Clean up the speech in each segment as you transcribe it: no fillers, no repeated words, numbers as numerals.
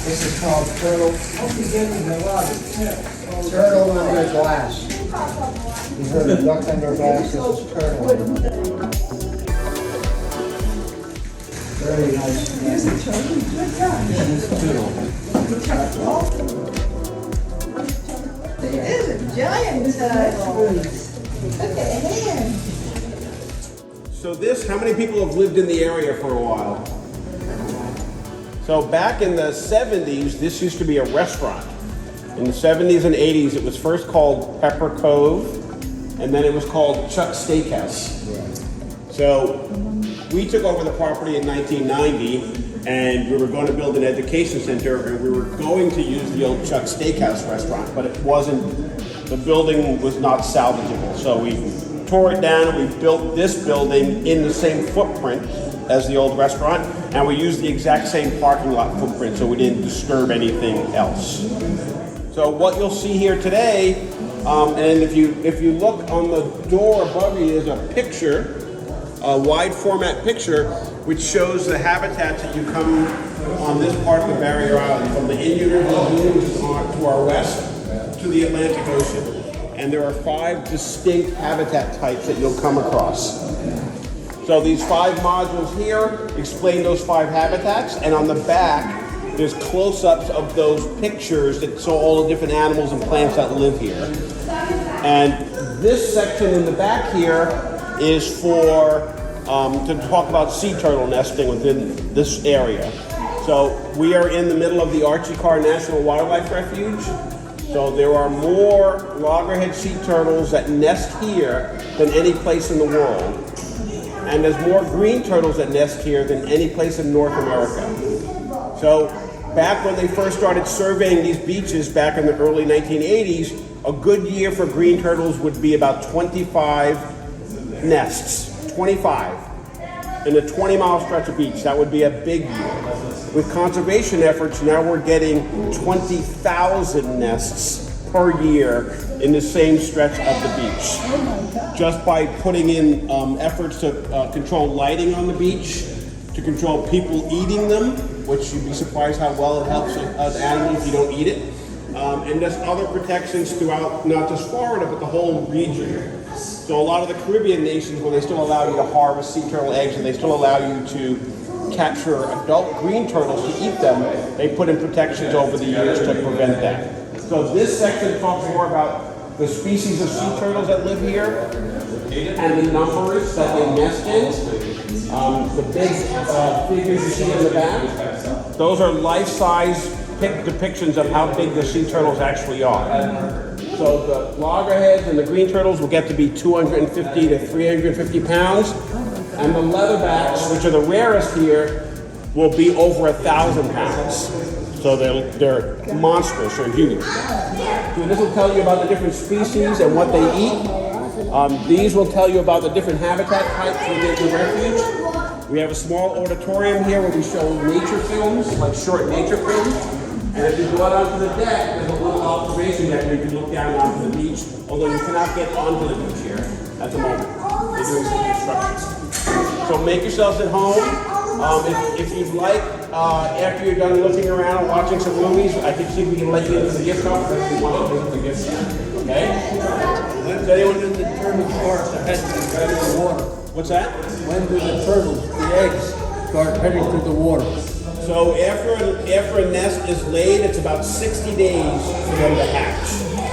This is called turtle. Turtle under glass. You heard of duck under glass? This is turtle. Very nice. This is turtle. It is a giant turtle. Look at him. So this, how many people have lived in the area for a while? So back in the 70s, this used to be a restaurant. In the 70s and 80s, it was first called Pepper Cove, and then it was called Chuck's Steakhouse. So we took over the property in 1990, and we were going to build an education center, and we were going to use the old Chuck's Steakhouse restaurant, but it wasn't, the building was not salvageable. So we tore it down, and we built this building in the same footprint as the old restaurant, and we used the exact same parking lot footprint, so we didn't disturb anything else. So what you'll see here today, and if you look on the door above you, there's a picture, a wide format picture, which shows the habitats that you come on this part of the barrier island, from the Indian Lagoon, which is to our west, to the Atlantic Ocean. And there are 5 distinct habitat types that you'll come across. So these 5 modules here explain those 5 habitats, and on the back, there's close-ups of those pictures that show all the different animals and plants that live here. And this section in the back here is for, to talk about sea turtle nesting within this area. So we are in the middle of the Archie-Carr National Wildlife Refuge. So there are more loggerhead sea turtles that nest here than any place in the world. And there's more green turtles that nest here than any place in North America. So back when they first started surveying these beaches back in the early 1980s, a good year for green turtles would be about 25 nests, 25 in a 20-mile stretch of beach. That would be a big year. With conservation efforts, now we're getting 20,000 nests per year in the same stretch of the beach. Just by putting in efforts to control lighting on the beach, to control people eating them, which you'd be surprised how well it helps an animal if you don't eat it, and there's other protections throughout not just Florida, but the whole region. So a lot of the Caribbean nations, where they still allow you to harvest sea turtle eggs and they still allow you to capture adult green turtles to eat them, they put in protections over the years to prevent that. So this section talks more about the species of sea turtles that live here and the numbers that they nest in. The big figures you see in the back, those are life-size depictions of how big the sea turtles actually are. So the loggerheads and the green turtles will get to be 250 to 350 pounds, and the leatherbacks, which are the rarest here, will be over 1,000 pounds. So they're monstrous or huge. So this will tell you about the different species and what they eat. These will tell you about the different habitat types within the refuge. We have a small auditorium here where we show nature films, like short nature films. And if you go out onto the deck, there's a little observation deck where you can look down onto the beach, although you cannot get onto the beach here at the moment. They're doing some construction. So make yourselves at home. If you'd like, after you're done looking around and watching some movies, I can see if we can let you into the gift shop if you want to visit the gift shop. Okay? Does anyone determine the heading to the water? What's that? When do the turtles, the eggs, start heading to the water? So after a nest is laid, it's about 60 days for them to hatch.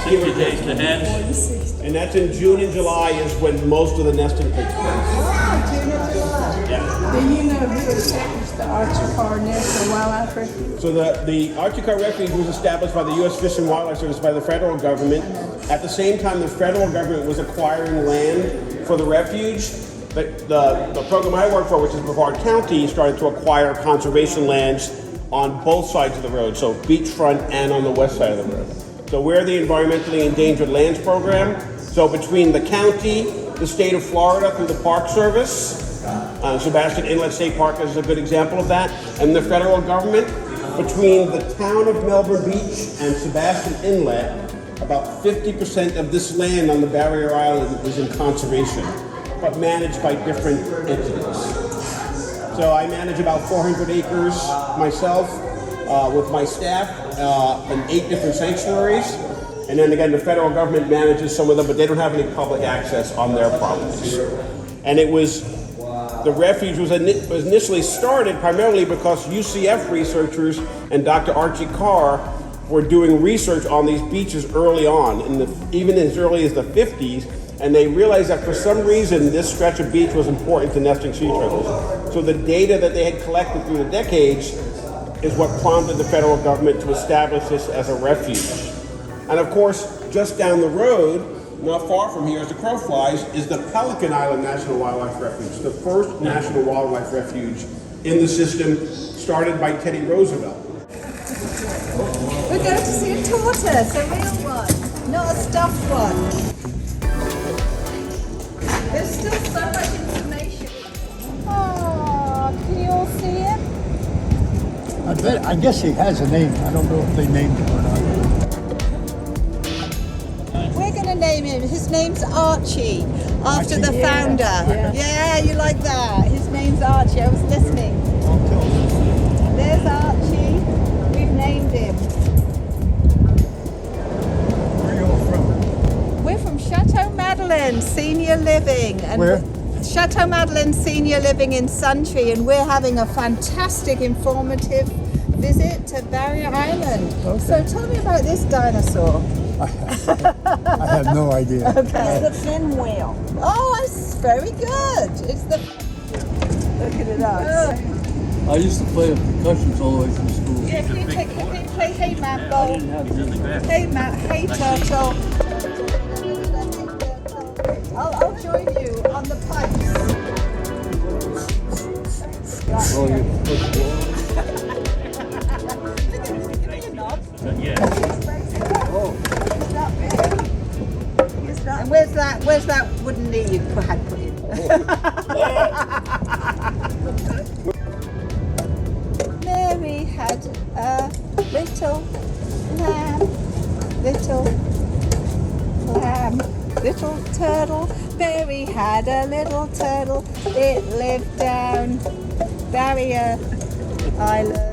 60 days to hatch? And that's in June and July is when most of the nesting takes place. Wow, June and July. Yeah. Do you know who established the Archie-Carr National Wildlife Refuge? So the Archie-Carr Refuge was established by the U.S. Fish and Wildlife Service, by the federal government. At the same time, the federal government was acquiring land for the refuge. The program I work for, which is Brevard County, started to acquire conservation lands on both sides of the road, so beachfront and on the west side of the road. So we're the Environmentally Endangered Lands Program. So between the county, the state of Florida through the Park Service, Sebastian Inlet State Park is a good example of that, and the federal government, between the town of Melbourne Beach and Sebastian Inlet, About 50% of this land on the barrier island is in conservation, but managed by different entities. So I manage about 400 acres myself with my staff in 8 different sanctuaries. And then again, the federal government manages some of them, but they don't have any public access on their properties. And it was, the refuge was initially started primarily because UCF researchers and Dr. Archie Carr were doing research on these beaches early on, even as early as the 50s, and they realized that for some reason this stretch of beach was important to nesting sea turtles. So the data that they had collected through the decades is what prompted the federal government to establish this as a refuge. And of course, just down the road, not far from here as the crow flies, is the Pelican Island National Wildlife Refuge, the first national wildlife refuge in the system, started by Teddy Roosevelt. We're going to see a tortoise, a real one, not a stuffed one. There's still so much information. Oh, can you all see it? I guess he has a name. I don't know if they named him or not. We're going to name him. His name's Archie, after Archie? the founder. Yeah, you like that. His name's Archie. I was listening. There's Archie. We've named him. Where are you all from? We're from Chateau Madeleine Senior Living. And Where? Chateau Madeleine Senior Living in Suntree, and we're having a fantastic informative visit to Barrier Island. Okay. So tell me about this dinosaur. I have no idea. Okay. It's the pinwheel. Oh, it's very good. It's the. Look at it us. I used to play percussions all the way through school. Yeah, can you play Hey Mambo? Hey Turtle. I'll join you on the pipes. Oh, you And where's that wooden knee you had put in? Mary had a little lamb, little turtle. Mary had a little turtle. It lived down Barrier Island.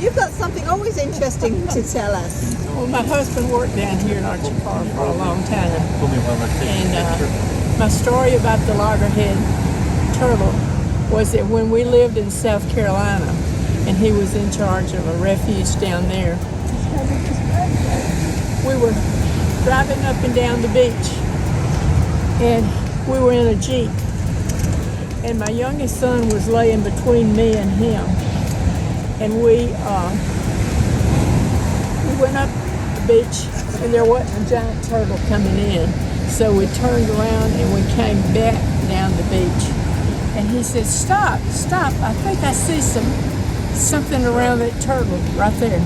You've got something always interesting to tell us. Well, my husband worked down here in Archie Park for a long time. And my story about the loggerhead turtle was that when we lived in South Carolina and he was in charge of a refuge down there, we were driving up and down the beach and we were in a Jeep. And my youngest son was laying between me and him. And we went up the beach and there wasn't a giant turtle coming in. So we turned around and we came back down the beach. And he said, stop, I think I see something around that turtle right there.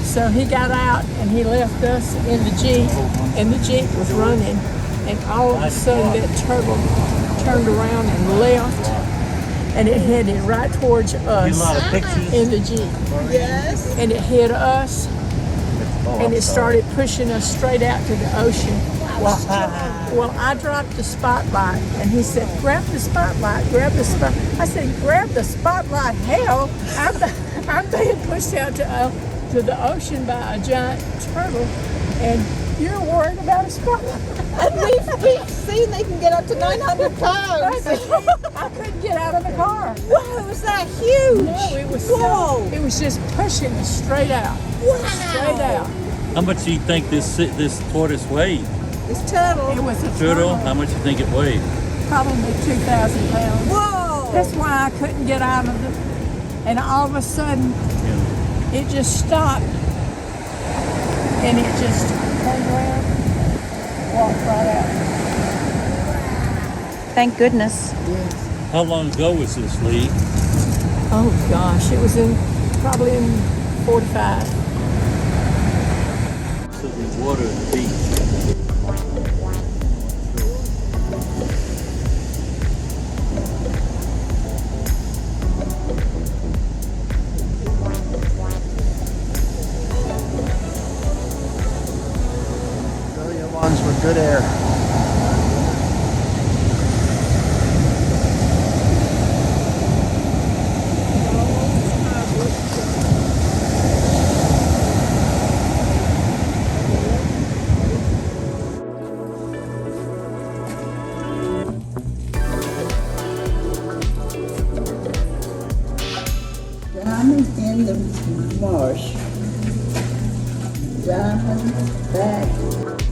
So he got out and he left us in the Jeep, and the Jeep was running. And all of a sudden that turtle turned around and left. And it headed right towards us in the Jeep. Yes. And it hit us, and it started pushing us straight out to the ocean. Well, I dropped the spotlight, and he said, "Grab the spotlight, grab the spot." I said, "Grab the spotlight? Hell, I'm being pushed out to the ocean by a giant turtle, and you're worried about a spotlight." And we've seen they can get up to 900 pounds. I couldn't get out of the car. Wow, was that huge? No, it was Whoa. it was just pushing us straight out, straight out. How much do you think this tortoise weighed? This turtle. It was a Turtle? How much do you think it weighed? probably 2,000 pounds. Whoa. That's why I couldn't get out of it. And all of a sudden, Yeah. it just stopped, and it just turned around, walked right out. Thank goodness. How long ago was this, Lee? Oh gosh, it was probably in 45. So the water at the beach. Brilliant ones with good air. Diamond in the marsh. Diamond back